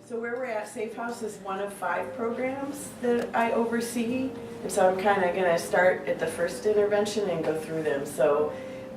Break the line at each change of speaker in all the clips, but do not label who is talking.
So where we're at, Safe House is one of 5 programs that I oversee. And so I'm kind of going to start at the first intervention and go through them. So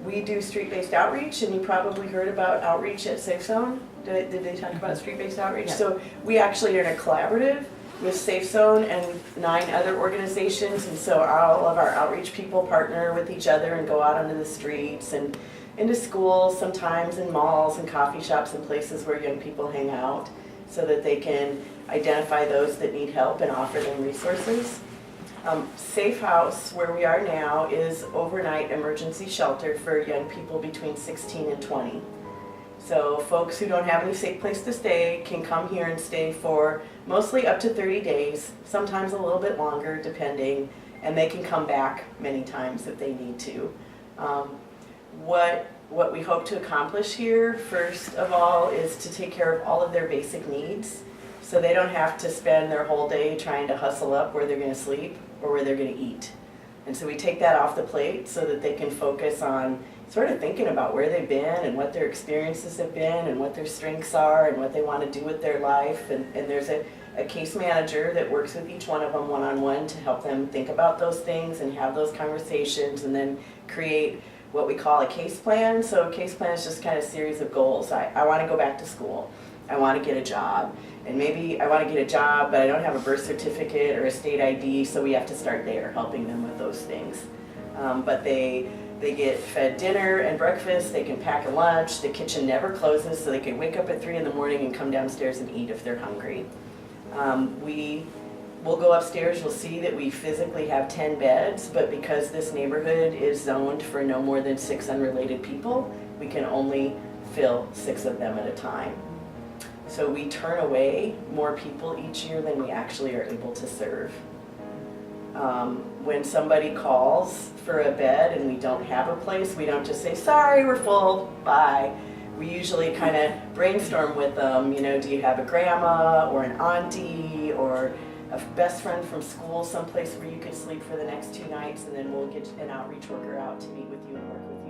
we do street-based outreach, and you probably heard about outreach at Safe Zone. Did they talk about street-based outreach?
Yeah.
So we actually are in a collaborative with Safe Zone and 9 other organizations. And so all of our outreach people partner with each other and go out onto the streets and into schools, sometimes in malls and coffee shops and places where young people hang out, so that they can identify those that need help and offer them resources. Safe House, where we are now, is overnight emergency shelter for young people between 16 and 20. So folks who don't have any safe place to stay can come here and stay for mostly up to 30 days, sometimes a little bit longer depending, and they can come back many times if they need to. What we hope to accomplish here, first of all, is to take care of all of their basic needs, so they don't have to spend their whole day trying to hustle up where they're going to sleep or where they're going to eat. And so we take that off the plate so that they can focus on sort of thinking about where they've been and what their experiences have been and what their strengths are and what they want to do with their life. And there's a case manager that works with each one of them one-on-one to help them think about those things and have those conversations, and then create what we call a case plan. So a case plan is just kind of a series of goals. I want to go back to school. I want to get a job. And maybe I want to get a job, but I don't have a birth certificate or a state ID, so we have to start there, helping them with those things. But they get fed dinner and breakfast, they can pack a lunch, the kitchen never closes, so they can wake up at 3 in the morning and come downstairs and eat if they're hungry. We'll go upstairs, you'll see that we physically have 10 beds, but because this neighborhood is zoned for no more than 6 unrelated people, we can only fill 6 of them at a time. So we turn away more people each year than we actually are able to serve. When somebody calls for a bed and we don't have a place, we don't just say, sorry, we're full, bye. We usually kind of brainstorm with them, you know, do you have a grandma or an auntie or a best friend from school, someplace where you could sleep for the next 2 nights, and then we'll get an outreach worker out to meet with you and work with